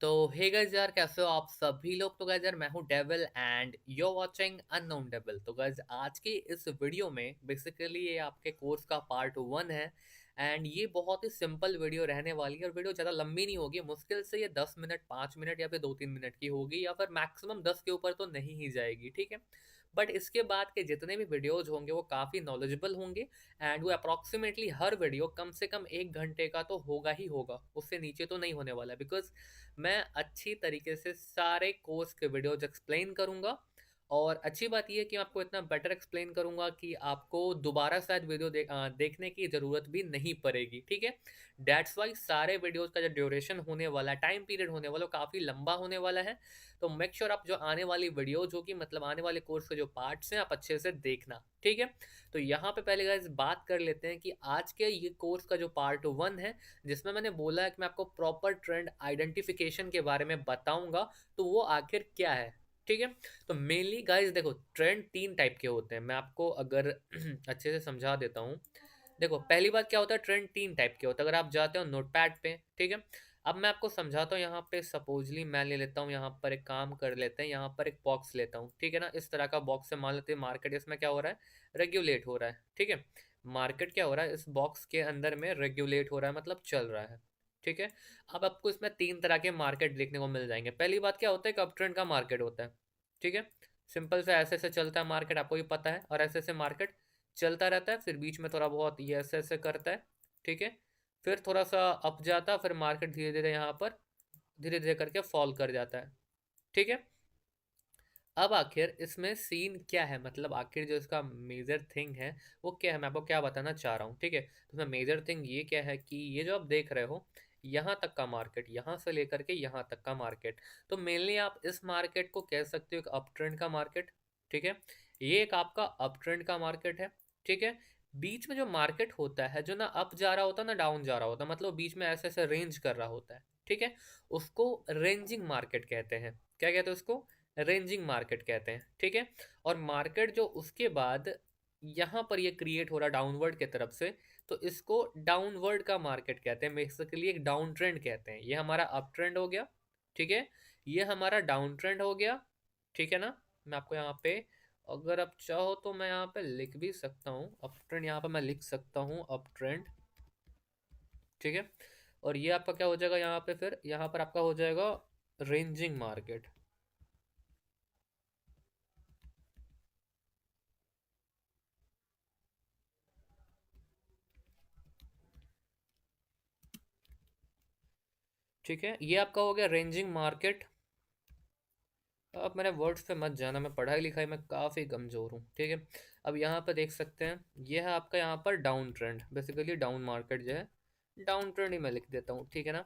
तो hey guys यार, कैसे हो आप सभी लोग। तो गाइस यार, मैं हूँ devil and you watching unknown devil. तो गाइस आज की इस वीडियो में बेसिकली ये आपके कोर्स का पार्ट 1 है। एंड ये बहुत ही सिंपल वीडियो रहने वाली है और वीडियो ज़्यादा लंबी नहीं होगी। मुश्किल से ये 10 मिनट, 5 मिनट या फिर 2-3 मिनट की होगी, या फिर मैक्सिमम 10 के ऊपर तो नहीं ही जाएगी, ठीक है। बट इसके बाद के जितने भी वीडियोज होंगे वो काफ़ी नॉलेजेबल होंगे। एंड वो अप्रॉक्सीमेटली हर वीडियो कम से कम 1 घंटे का तो होगा ही होगा, उससे नीचे तो नहीं होने वाला। बिकॉज मैं अच्छी तरीके से सारे कोर्स के वीडियोज एक्सप्लेन करूंगा। और अच्छी बात यह है कि मैं आपको इतना बेटर एक्सप्लेन करूंगा कि आपको दोबारा शायद वीडियो देखने की ज़रूरत भी नहीं पड़ेगी, ठीक है। दैट्स वाई सारे वीडियोज का जो ड्यूरेशन होने वाला है, टाइम पीरियड होने वाला, वो काफ़ी लंबा होने वाला है। तो मेक श्योर आप जो आने वाली वीडियोज होगी, मतलब आने वाले कोर्स के जो पार्ट्स हैं, आप अच्छे से देखना, ठीक है। तो यहाँ पे पहले गाइस बात कर लेते हैं कि आज के ये कोर्स का जो पार्ट 1 है, जिसमें मैंने बोला है कि मैं आपको प्रॉपर ट्रेंड आइडेंटिफिकेशन के बारे में बताऊंगा, तो वो आखिर क्या है, ठीक है। तो मेनली गाइस देखो, ट्रेंड 3 टाइप के होते हैं। मैं आपको अगर अच्छे से समझा देता हूँ। देखो, पहली बात क्या होता है, ट्रेंड 3 टाइप के होते हैं। अगर आप जाते हो नोटपैड पे, ठीक है। अब मैं आपको समझाता हूँ। यहाँ पे सपोजली मैं ले लेता हूँ, यहाँ पर एक काम कर लेते हैं, यहाँ पर एक बॉक्स लेता हूँ, ठीक है ना। इस तरह का बॉक्स से मान लेते हैं मार्केट, इसमें क्या हो रहा है, रेगुलेट हो रहा है, ठीक है। मार्केट क्या हो रहा है, इस बॉक्स के अंदर में रेगुलेट हो रहा है, मतलब चल रहा है, ठीक है। अब आपको इसमें 3 तरह के मार्केट देखने को मिल जाएंगे। पहली बात क्या होता है, एक अप ट्रेंड का मार्केट होता है, ठीक है। सिंपल से ऐसे ऐसे चलता है मार्केट, आपको भी पता है। और ऐसे ऐसे मार्केट चलता रहता है, फिर बीच में थोड़ा बहुत ये ऐसे ऐसे करता है, ठीक है। फिर थोड़ा सा अप जाता है, फिर मार्केट धीरे धीरे यहाँ पर धीरे धीरे करके फॉल कर जाता है, ठीक है। अब आखिर इसमें सीन क्या है, मतलब आखिर जो इसका मेजर थिंग है वो क्या है, मैं आपको क्या बताना चाह रहा हूँ, ठीक है। तो इसमें मेजर थिंग ये क्या है कि ये जो आप देख रहे हो, यहाँ तक का मार्केट, यहाँ से लेकर के यहाँ तक का मार्केट, तो मेनली आप इस मार्केट को कह सकते हो एक अप ट्रेंड का मार्केट, ठीक है। ये एक आपका अप ट्रेंड का मार्केट है, ठीक है। बीच में जो मार्केट होता है, जो ना अप जा रहा होता है ना डाउन जा रहा होता है, मतलब बीच में ऐसे ऐसे रेंज कर रहा होता है, ठीक है, उसको रेंजिंग मार्केट कहते हैं। क्या कहते हैं उसको, रेंजिंग मार्केट कहते हैं, ठीक है। और मार्केट जो उसके बाद यहाँ पर ये क्रिएट हो रहा डाउनवर्ड की तरफ से, तो इसको डाउनवर्ड का मार्केट कहते हैं। बेसिकली एक डाउन ट्रेंड कहते हैं। ये हमारा अप ट्रेंड हो गया, ठीक है। ये हमारा डाउन ट्रेंड हो गया, ठीक है ना। मैं आपको यहाँ पे, अगर आप चाहो तो मैं यहाँ पे लिख भी सकता हूँ अप ट्रेंड, यहाँ पे मैं लिख सकता हूँ अप ट्रेंड, ठीक है। और ये आपका क्या हो जाएगा, यहाँ पे फिर यहाँ पर आपका हो जाएगा रेंजिंग मार्केट। ठीक है, ये आपका हो गया रेंजिंग मार्केट। अब मेरे वर्ड्स पे मत जाना, मैं पढ़ाई लिखाई में काफ़ी कमज़ोर हूँ, ठीक है। अब यहाँ पे देख सकते हैं, ये है आपका यहाँ पर down trend, basically down market जो है, डाउन ट्रेंड ही मैं लिख देता हूँ, ठीक है ना।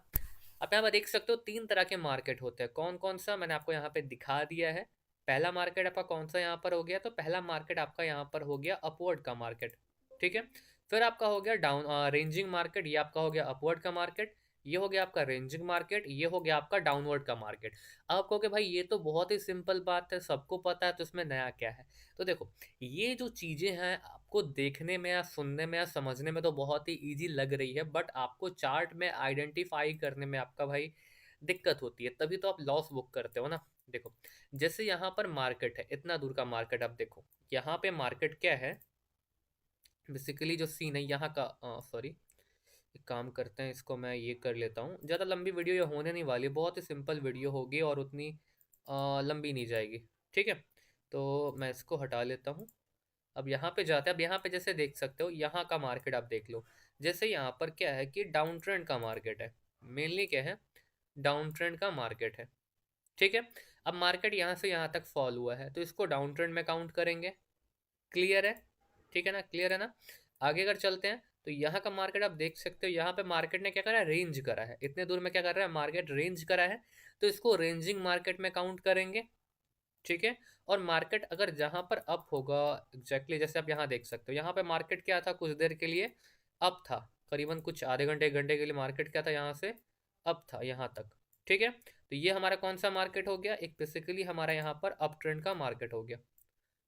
अब यहाँ पर देख सकते हो 3 तरह के मार्केट होते हैं। कौन कौन सा मैंने आपको यहाँ पे दिखा दिया है। पहला मार्केट आपका कौन सा यहाँ पर हो गया, तो पहला मार्केट आपका यहाँ पर हो गया अपवर्ड का मार्केट, ठीक है। फिर आपका हो गया डाउन रेंजिंग मार्केट, ये आपका हो गया अपवर्ड का मार्केट। ये हो गया आपका रेंजिंग मार्केट, ये हो गया आपका डाउनवर्ड का मार्केट। अब आप कहोगे भाई ये तो बहुत ही सिंपल बात है, सबको पता है, तो इसमें नया क्या है। तो देखो, ये जो चीज़ें हैं आपको देखने में या सुनने में या समझने में तो बहुत ही इजी लग रही है, बट आपको चार्ट में आइडेंटिफाई करने में आपका भाई दिक्कत होती है, तभी तो आप लॉस बुक करते हो ना। देखो, जैसे यहाँ पर मार्केट है, इतना दूर का मार्केट, आप देखो यहाँ पे मार्केट क्या है। बेसिकली जो सीन है यहाँ का, सॉरी, एक काम करते हैं, इसको मैं ये कर लेता हूँ। ज़्यादा लंबी वीडियो ये होने नहीं वाली, बहुत ही सिंपल वीडियो होगी और उतनी लंबी नहीं जाएगी, ठीक है। तो मैं इसको हटा लेता हूँ। अब यहाँ पे जाते हैं। अब यहाँ पे जैसे देख सकते हो, यहाँ का मार्केट आप देख लो। जैसे यहाँ पर क्या है कि डाउन ट्रेंड का मार्केट है, मेनली क्या है, डाउन ट्रेंड का मार्केट है, ठीक है। अब मार्केट यहाँ से यहाँ तक फॉल हुआ है, तो इसको डाउन ट्रेंड में काउंट करेंगे। क्लियर है, ठीक है ना, क्लियर है ना। आगे अगर चलते हैं, तो यहाँ का मार्केट आप देख सकते हो, यहाँ पे मार्केट ने क्या करा है, रेंज करा है। इतने दूर में क्या कर रहा है, मार्केट रेंज करा है, तो इसको रेंजिंग मार्केट में काउंट करेंगे, ठीक है। और मार्केट अगर जहाँ पर अप होगा, एग्जैक्टली जैसे आप यहाँ देख सकते हो, यहाँ पे मार्केट क्या था, कुछ देर के लिए अप था, करीबन कुछ आधे घंटे 1 घंटे के लिए मार्केट क्या था, यहाँ से अप था यहाँ तक, ठीक है। तो ये हमारा कौन सा मार्केट हो गया, एक बेसिकली हमारा यहाँ पर अप ट्रेंड का मार्केट हो गया,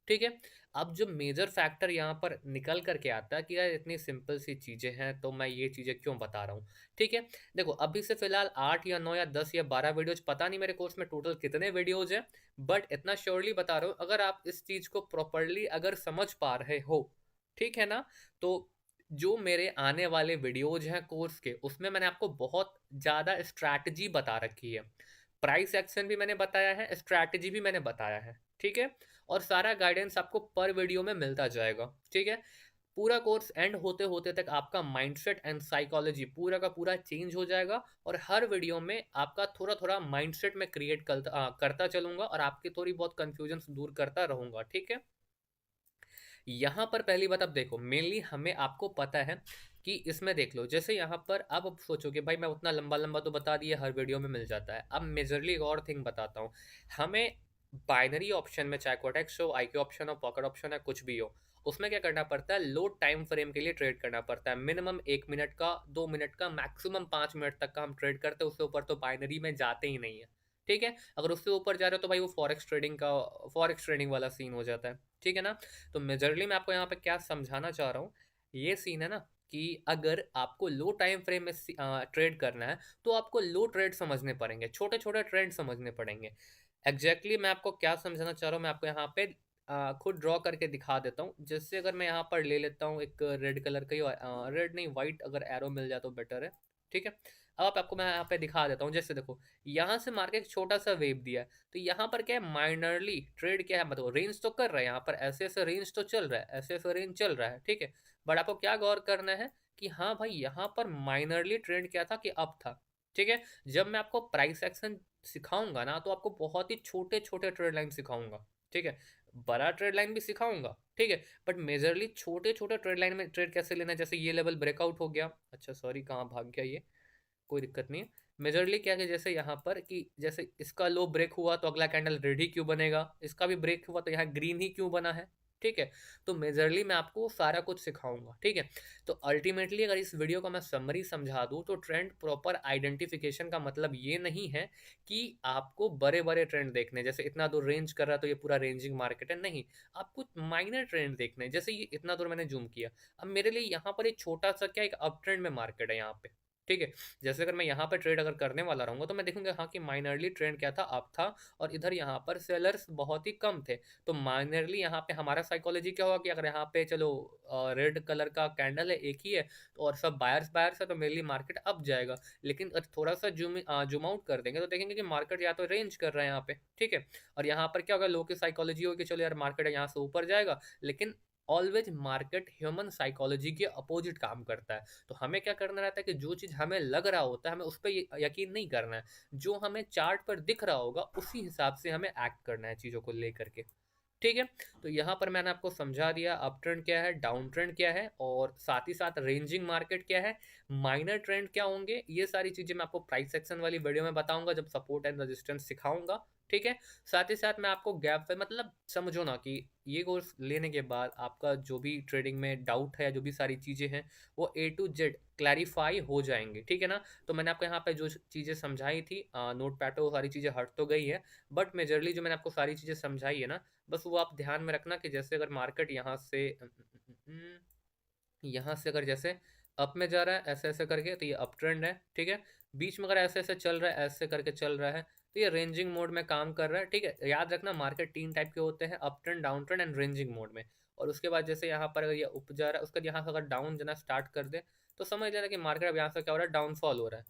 ठीक है? अब जो मेजर फैक्टर यहाँ पर निकल कर के आता है कि यार इतनी सिंपल सी चीज़ें हैं, तो मैं ये चीज़ें क्यों बता रहा हूँ, ठीक है? देखो, अभी से फिलहाल 8 या 9 या 10 या 12 वीडियोज़, पता नहीं मेरे कोर्स में टोटल कितने वीडियोज़ हैं, बट इतना श्योरली बता रहा हूँ, अगर आप इस चीज़ को प्रॉपर्ली अगर समझ पा रहे हो, ठीक है ना? तो जो मेरे आने वाले वीडियोज़ हैं कोर्स के, उसमें मैंने आपको बहुत ज़्यादा स्ट्रैटेजी बता रखी है। प्राइस एक्शन भी मैंने बताया है, स्ट्रैटेजी भी मैंने बताया है, ठीक है? और सारा गाइडेंस आपको पर वीडियो में मिलता जाएगा, ठीक है? पूरा कोर्स एंड होते होते तक आपका माइंडसेट एंड साइकोलॉजी पूरा का पूरा चेंज हो जाएगा, और हर वीडियो में आपका थोड़ा थोड़ा माइंडसेट में क्रिएट करता चलूंगा, और आपकी थोड़ी बहुत कंफ्यूजन दूर करता रहूंगा, ठीक है? यहाँ पर पहली बात, अब देखो, मेनली हमें आपको पता है कि इसमें देख लो, जैसे यहाँ पर अब सोचोगे भाई मैं उतना लंबा लंबा तो बता दिया, हर वीडियो में मिल जाता है। अब मेजरली एक और थिंग बताता हूँ। हमें बाइनरी ऑप्शन में, चाहे कोटेक्स हो, आईक्यू ऑप्शन हो, पॉकेट ऑप्शन है, कुछ भी हो, उसमें क्या करना पड़ता है, लो टाइम फ्रेम के लिए ट्रेड करना पड़ता है। मिनिमम 1 मिनट का, 2 मिनट का, मैक्सिमम 5 मिनट तक का हम ट्रेड करते हैं, उससे ऊपर तो बाइनरी में जाते ही नहीं है, ठीक है? अगर उससे ऊपर जा रहे हो तो भाई वो फॉरेक्स ट्रेडिंग वाला सीन हो जाता है, ठीक है ना? तो मेजरली मैं आपको यहाँ पे क्या समझाना चाह रहा हूँ, ये सीन है ना, कि अगर आपको लो टाइम फ्रेम में ट्रेड करना है, तो आपको लो ट्रेड समझने पड़ेंगे, छोटे छोटे ट्रेंड समझने पड़ेंगे। मैं आपको क्या समझाना चाह रहा हूँ, मैं आपको यहाँ पे खुद ड्रॉ करके दिखा देता हूँ। जैसे अगर मैं यहाँ पर ले लेता हूँ एक रेड कलर का ही, रेड नहीं, वाइट अगर एरो मिल जाए तो बेटर है, ठीक है? अब आपको मैं यहाँ पे दिखा देता हूँ। जैसे देखो, यहाँ से मार्केट छोटा सा वेव दिया है, तो यहाँ पर क्या है, माइनरली ट्रेड क्या है, मतलब रेंज तो कर रहा है, यहाँ पर ऐसे ऐसे रेंज तो चल रहा है, ऐसे ऐसे रेंज चल रहा है, ठीक है? बट आपको क्या गौर करना है कि हाँ भाई, यहाँ पर माइनरली ट्रेंड क्या था कि अप था, ठीक है? जब मैं आपको प्राइस एक्शन सिखाऊंगा ना, तो आपको बहुत ही छोटे छोटे ट्रेड लाइन सिखाऊंगा, ठीक है? बड़ा ट्रेड लाइन भी सिखाऊंगा, ठीक है? बट मेजरली छोटे छोटे ट्रेड लाइन में ट्रेड कैसे लेना है। जैसे ये लेवल ब्रेकआउट हो गया, अच्छा सॉरी, कहाँ भाग गया ये, कोई दिक्कत नहीं है। मेजरली क्या है, जैसे यहाँ पर कि जैसे इसका लो ब्रेक हुआ तो अगला कैंडल रेड ही क्यों बनेगा, इसका भी ब्रेक हुआ तो यहाँ ग्रीन ही क्यों बना है, ठीक है? तो मेजरली मैं आपको सारा कुछ सिखाऊंगा, ठीक है? तो अल्टीमेटली अगर इस वीडियो का मैं समरी समझा दूं, तो ट्रेंड प्रॉपर आइडेंटिफिकेशन का मतलब ये नहीं है कि आपको बड़े बड़े ट्रेंड देखने, जैसे इतना दूर रेंज कर रहा तो ये पूरा रेंजिंग मार्केट है, नहीं। आपको माइनर ट्रेंड देखने, जैसे ये इतना दूर मैंने जूम किया, अब मेरे लिए यहाँ पर एक छोटा सा क्या, एक अप ट्रेंड में मार्केट है यहाँ पे, ठीक है? जैसे अगर मैं यहाँ पे ट्रेड अगर करने वाला रहूंगा, तो मैं देखूंगा हाँ कि माइनरली ट्रेंड क्या था, अप था, और इधर यहाँ पर सेलर्स बहुत ही कम थे। तो माइनरली यहाँ पे हमारा साइकोलॉजी क्या होगा कि अगर यहाँ पे चलो रेड कलर का कैंडल है, एक ही है, तो और सब बायर्स बायर्स है, तो मेनली मार्केट अप जाएगा। लेकिन अगर थोड़ा सा जूम आउट कर देंगे, तो देखेंगे कि मार्केट या तो रेंज कर रहा है यहाँ पे, ठीक है? और यहाँ पर क्या होगा, लो की साइकोलॉजी होगी, चलो यार मार्केट यहाँ से ऊपर जाएगा, लेकिन ऑलवेज मार्केट ह्यूमन साइकोलॉजी के अपोजिट काम करता है। तो हमें क्या करना रहता है कि जो चीज़ हमें लग रहा होता है, हमें उस पर यकीन नहीं करना है। जो हमें चार्ट पर दिख रहा होगा, उसी हिसाब से हमें एक्ट करना है चीज़ों को लेकर के, ठीक है? तो यहाँ पर मैंने आपको समझा दिया अप ट्रेंड क्या है, डाउन ट्रेंड क्या है, और साथ ही साथ रेंजिंग मार्केट क्या है, माइनर ट्रेंड क्या होंगे। ये सारी चीज़ें मैं आपको प्राइस सेक्शन वाली वीडियो में बताऊंगा, जब सपोर्ट एंड रेजिस्टेंस सिखाऊंगा, ठीक है? साथ ही साथ मैं आपको गैप पे, मतलब समझो ना कि ये कोर्स लेने के बाद आपका जो भी ट्रेडिंग में डाउट है, जो भी सारी चीज़ें हैं, वो ए टू जेड क्लैरिफाई हो जाएंगे, ठीक है ना? तो मैंने आपको यहाँ पे जो चीज़ें समझाई थी, नोट पैड पे, वो सारी चीज़ें हट तो गई है, बट मेजरली जो मैंने आपको सारी चीज़ें समझाई है ना, बस वो आप ध्यान में रखना कि जैसे अगर मार्केट यहाँ से अगर जैसे अप में जा रहा है ऐसे ऐसे करके, तो ये अप ट्रेंड है, ठीक है? बीच में अगर ऐसे ऐसे चल रहा है, ऐसे करके चल रहा है, तो ये रेंजिंग मोड में काम कर रहा है, ठीक है? याद रखना, मार्केट 3 टाइप के होते हैं, up trend, down trend and ranging mode में। और उसके बाद जैसे यहाँ पर अगर ये उप जा रहा है, उसका यहाँ से अगर डाउन जाना स्टार्ट कर दे, तो समझ लेना कि मार्केट अब यहाँ से क्या हो रहा है, डाउनफॉल हो रहा है,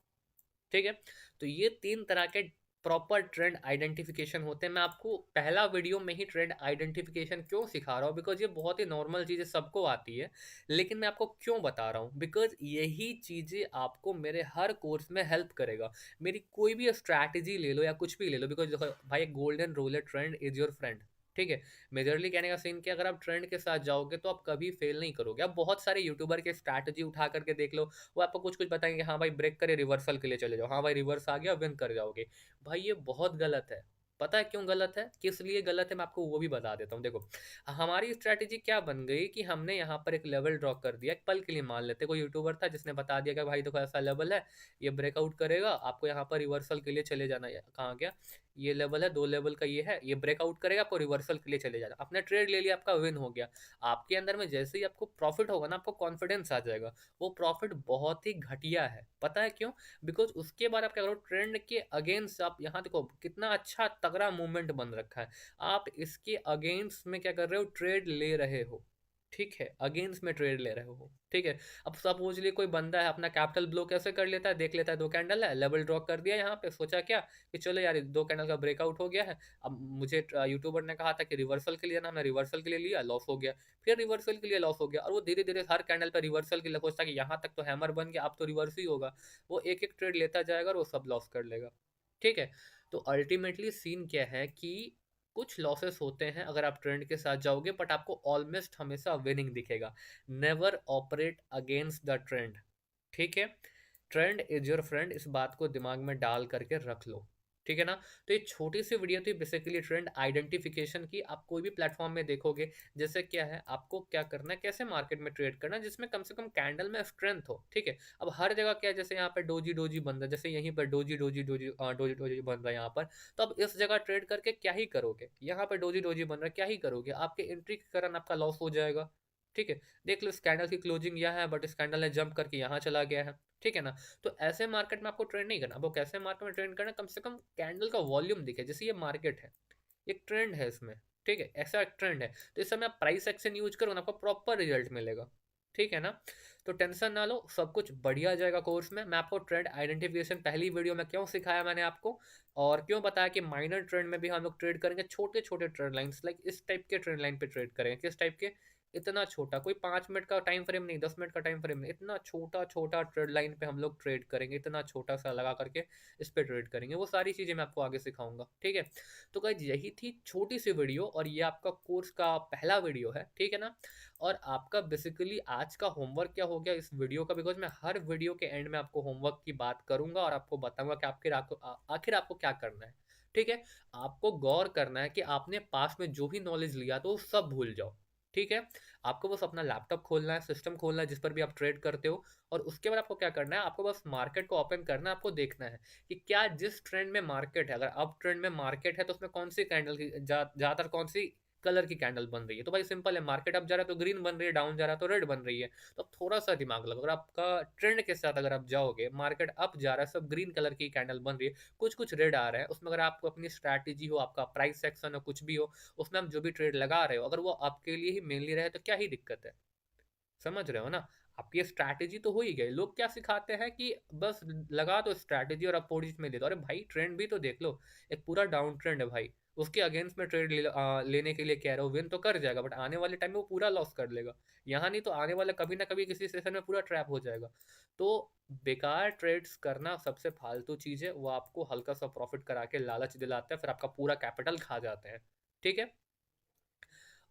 ठीक है? तो ये 3 तरह के प्रॉपर ट्रेंड आइडेंटिफिकेशन होते हैं। मैं आपको पहला वीडियो में ही ट्रेंड आइडेंटिफिकेशन क्यों सिखा रहा हूँ, बिकॉज ये बहुत ही नॉर्मल चीज़ें सबको आती है, लेकिन मैं आपको क्यों बता रहा हूँ, बिकॉज यही चीज़ें आपको मेरे हर कोर्स में हेल्प करेगा। मेरी कोई भी स्ट्रैटेजी ले लो या कुछ भी ले लो, बिकॉज देखो भाई, गोल्डन रूल है, ट्रेंड इज योर फ्रेंड, ठीक है? मेजरली कहने का सीन कि अगर आप ट्रेंड के साथ जाओगे, तो आप कभी फेल नहीं करोगे। आप बहुत सारे यूट्यूबर के स्ट्रैटेजी उठा करके देख लो, वो आपको कुछ कुछ बताएंगे, हाँ भाई ब्रेक करे रिवर्सल के लिए चले जाओ, हाँ भाई रिवर्स आ गया विन कर जाओगे। भाई ये बहुत गलत है, पता है क्यों गलत है, किस लिए गलत है, मैं आपको वो भी बता देता हूँ। देखो, हमारी स्ट्रैटेजी क्या बन गई कि हमने यहाँ पर एक लेवल ड्रॉ कर दिया। एक पल के लिए मान लेते, कोई यूट्यूबर था जिसने बता दिया कि भाई देखो ऐसा लेवल है, ये ब्रेकआउट करेगा, आपको यहाँ पर रिवर्सल के लिए चले जाना है। कहाँ गया, ये लेवल है, 2 लेवल का ये है, ये ब्रेकआउट करेगा, आपको रिवर्सल के लिए चले जाना। आपने ट्रेड ले लिया, आपका विन हो गया। आपके अंदर में जैसे ही आपको प्रॉफिट होगा ना, आपको कॉन्फिडेंस आ जाएगा। वो प्रॉफिट बहुत ही घटिया है, पता है क्यों? बिकॉज उसके बाद आप क्या करो, ट्रेंड के अगेंस्ट आप यहाँ देखो कितना अच्छा तगड़ा मूवमेंट बन रखा है। आप इसके अगेंस्ट में क्या कर रहे हो, ट्रेड ले रहे हो। ठीक है, अगेंस्ट में ट्रेड ले रहे हो। ठीक है, अब सपोज लिए कोई बंदा है, अपना कैपिटल ब्लो कैसे कर लेता है, देख लेता है 2 कैंडल है, लेवल ड्रॉ कर दिया यहाँ पे, सोचा क्या कि चलो यार 2 कैंडल का ब्रेकआउट हो गया है। अब मुझे यूट्यूबर ने कहा था कि रिवर्सल के लिए ना, मैं रिवर्सल के लिए लिया, लॉस हो गया। फिर रिवर्सल के लिए लॉस हो गया, और वो धीरे धीरे हर कैंडल पर रिवर्सल के लिए सोचता कि यहाँ तक तो हैमर बन गया, अब तो रिवर्स ही होगा। वो एक एक ट्रेड लेता जाएगा और वो सब लॉस कर लेगा। ठीक है, तो अल्टीमेटली सीन क्या है कि कुछ लॉसेस होते हैं अगर आप ट्रेंड के साथ जाओगे, बट आपको ऑलमोस्ट हमेशा विनिंग दिखेगा। Never operate against the trend. ठीक है, ट्रेंड इज योर फ्रेंड, इस बात को दिमाग में डाल करके रख लो। ठीक है ना? तो ये छोटी सी वीडियो थी बेसिकली ट्रेंड आइडेंटिफिकेशन की। आप कोई भी प्लेटफॉर्म में देखोगे, जैसे क्या है, आपको क्या करना है, कैसे मार्केट में ट्रेड करना है जिसमें कम से कम कैंडल में स्ट्रेंथ हो। ठीक है, अब हर जगह क्या है, जैसे यहाँ पर डोजी डोजी बन रहा है, जैसे यहीं पर doji doji doji doji doji बन रहा है यहाँ पर। तो अब इस जगह ट्रेड करके क्या ही करोगे, यहाँ पर डोजी डोजी बन रहा है, क्या ही करोगे, आपके एंट्री के कारण आपका लॉस हो जाएगा। ठीक है, देख लो स्कैंडल की क्लोजिंग यहाँ है, बट स्कैंडल ने जंप करके यहाँ चला गया है। ठीक है ना? तो ऐसे मार्केट में आपको ट्रेड नहीं करना। वो कैसे मार्केट में ट्रेड करना, कम से कम कैंडल का वॉल्यूम दिखे, जैसे ये मार्केट है, एक ट्रेंड है इसमें। ठीक है, ऐसा एक ट्रेंड है, तो इस समय आप प्राइस एक्शन यूज करो ना, आपको प्रॉपर रिजल्ट मिलेगा। ठीक है ना? तो टेंशन ना लो, सब कुछ बढ़िया जाएगा कोर्स में। मैं आपको ट्रेंड आइडेंटिफिकेशन पहली वीडियो में क्यों सिखाया मैंने आपको, और क्यों बताया कि माइनर ट्रेंड में भी हम लोग ट्रेड करेंगे, छोटे छोटे ट्रेंड लाइंस, लाइक इस टाइप के ट्रेंड लाइन पे ट्रेड करेंगे। किस टाइप के, इतना छोटा, कोई 5 मिनट का टाइम फ्रेम नहीं, 10 मिनट का टाइम फ्रेम नहीं, इतना छोटा छोटा ट्रेड लाइन पे हम लोग ट्रेड करेंगे, इतना छोटा सा लगा करके इस पे ट्रेड करेंगे। वो सारी चीजें मैं आपको आगे सिखाऊंगा। ठीक है, तो गाइस यही थी छोटी सी वीडियो, और ये आपका कोर्स का पहला वीडियो है। ठीक है ना? और आपका बेसिकली आज का होमवर्क क्या हो गया इस वीडियो का, बिकॉज मैं हर वीडियो के एंड में आपको होमवर्क की बात करूंगा और आपको बताऊंगा कि आखिर आपको क्या करना है। ठीक है, आपको गौर करना है कि आपने पास में जो भी नॉलेज लिया तो वो सब भूल जाओ। ठीक है, आपको बस अपना लैपटॉप खोलना है, सिस्टम खोलना है जिस पर भी आप ट्रेड करते हो, और उसके बाद आपको क्या करना है, आपको बस मार्केट को ओपन करना है। आपको देखना है कि क्या जिस ट्रेंड में मार्केट है, अगर अप ट्रेंड में मार्केट है तो उसमें कौन सी कैंडल की ज्यादातर कौन सी कलर की कैंडल बन रही है। तो भाई सिंपल है, मार्केट अप जा रहा है तो ग्रीन बन रही है, डाउन जा रहा है तो रेड बन रही है। तो अब थोड़ा सा दिमाग लगाओ, अगर आपका ट्रेंड के साथ अगर आप जाओगे, मार्केट अप जा रहा है, सब ग्रीन कलर की कैंडल बन रही है, कुछ कुछ रेड आ रहा है, उसमें अगर आपको अपनी स्ट्रैटेजी हो, आपका प्राइस सेक्शन हो, कुछ भी हो, उसमें आप जो भी ट्रेड लगा रहे हो, अगर वो आपके लिए ही मेनली रहे तो क्या ही दिक्कत है। समझ रहे हो ना? आपकी स्ट्रैटेजी तो हो ही गई। लोग क्या सिखाते हैं कि बस लगा दो स्ट्रैटेजी और अपोजिट में दे दो। अरे भाई ट्रेंड भी तो देख लो, एक पूरा डाउन ट्रेंड है भाई, उसके अगेंस्ट में ट्रेड लेने के लिए कह रहे हो, विन तो कर जाएगा, बट आने वाले टाइम में वो पूरा लॉस कर लेगा। यहाँ नहीं तो आने वाला कभी ना कभी किसी सेशन में पूरा ट्रैप हो जाएगा। तो बेकार ट्रेड्स करना सबसे फालतू चीज है, वो आपको हल्का सा प्रॉफिट करा के लालच दिलाते हैं, फिर आपका पूरा कैपिटल खा जाते हैं। ठीक है,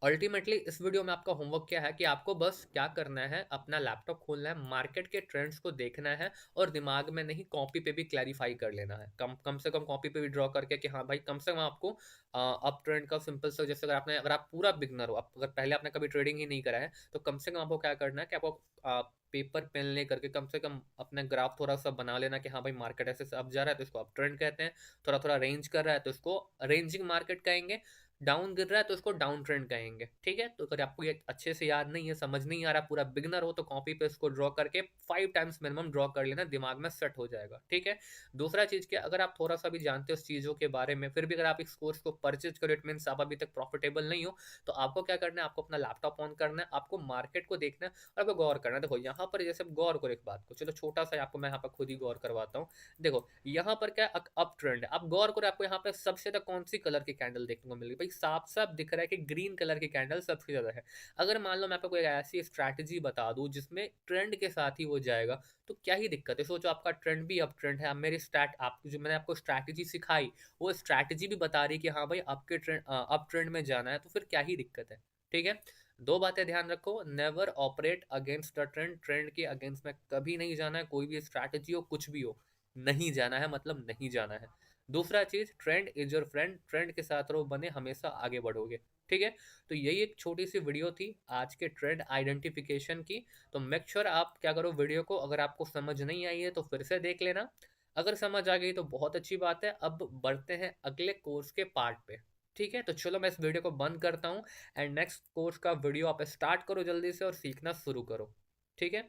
अल्टीमेटली इस वीडियो में आपका होमवर्क क्या है कि आपको बस क्या करना है, अपना लैपटॉप खोलना है, मार्केट के ट्रेंड्स को देखना है, और दिमाग में नहीं कॉपी पे भी क्लैरिफाई कर लेना है। कम कम से कम कॉपी पे भी ड्रॉ करके कि हाँ भाई कम से कम आपको अप ट्रेंड का सिंपल से, जैसे अगर आप पूरा बिगनर हो, आप अगर पहले आपने कभी ट्रेडिंग ही नहीं करा है, तो कम से कम आपको क्या करना है कि आपको पेपर पेन ले करके कम से कम अपने ग्राफ थोड़ा सा बना लेना कि हाँ भाई मार्केट ऐसे अप जा रहा है तो इसको अप ट्रेंड कहते हैं, थोड़ा थोड़ा रेंज कर रहा है तो इसको रेंजिंग मार्केट कहेंगे, डाउन गिर रहा है तो उसको डाउन ट्रेंड कहेंगे। ठीक है, तो अगर आपको ये अच्छे से याद नहीं है, समझ नहीं आ रहा, पूरा बिगनर हो, तो कॉपी पे इसको ड्रॉ करके 5 टाइम्स मिनिमम ड्रॉ कर लेना, दिमाग में सेट हो जाएगा। ठीक है, दूसरा चीज क्या, अगर आप थोड़ा सा भी जानते हो इस चीजों के बारे में, फिर भी अगर आप इस कोर्स को परचेज करो, इट मीन्स आप अभी तक प्रॉफिटेबल नहीं हो, तो आपको क्या करना है, आपको अपना लैपटॉप ऑन करना है, आपको मार्केट को देखना है, और आपको गौर करना है। देखो यहाँ पर जैसे गौर करो एक बात को, चलो छोटा सा आपको मैं यहाँ पर खुद ही गौर करवाता हूँ। देखो यहाँ पर क्या अप ट्रेंड है, आप गौर करो, आपको यहाँ पे सबसे ज्यादा कौन सी कलर की कैंडल देखने को मिल रही है, भाई साफ साफ दिख रहा है कि ग्रीन कलर की कैंडल सबसे ज्यादा है। अगर मान लो मैं आपको कोई ऐसी स्ट्रैटेजी बता दूं जिसमें ट्रेंड के साथ ही वो जाएगा, तो क्या ही दिक्कत है। सोचो आपका ट्रेंड भी अप ट्रेंड है, अब मेरी स्ट्रैट आप जो मैंने आपको स्ट्रैटेजी सिखाई, वो स्ट्रैटेजी भी बता रही है कि हाँ भाई आपके ट्रेंड अप ट्रेंड में जाना है, तो फिर क्या ही दिक्कत है। ठीक है, दो बातें ध्यान रखो, never operate against the trend, trend के अगेंस्ट में कभी नहीं जाना है, कोई भी स्ट्रैटेजी हो कुछ भी हो, नहीं जाना है, मतलब नहीं जाना है। दूसरा चीज, trend is your friend, trend के साथ रहो बने, हमेशा आगे बढ़ोगे। ठीक है, तो यही एक छोटी सी वीडियो थी आज के ट्रेंड आइडेंटिफिकेशन की। तो मेक श्योर आप क्या करो, वीडियो को अगर आपको समझ नहीं आई है तो फिर से देख लेना, अगर समझ आ गई तो बहुत अच्छी बात है। अब बढ़ते हैं अगले कोर्स के पार्ट पे। ठीक है, तो चलो मैं इस वीडियो को बंद करता हूँ एंड नेक्स्ट कोर्स का वीडियो आप स्टार्ट करो जल्दी से और सीखना शुरू करो। ठीक है।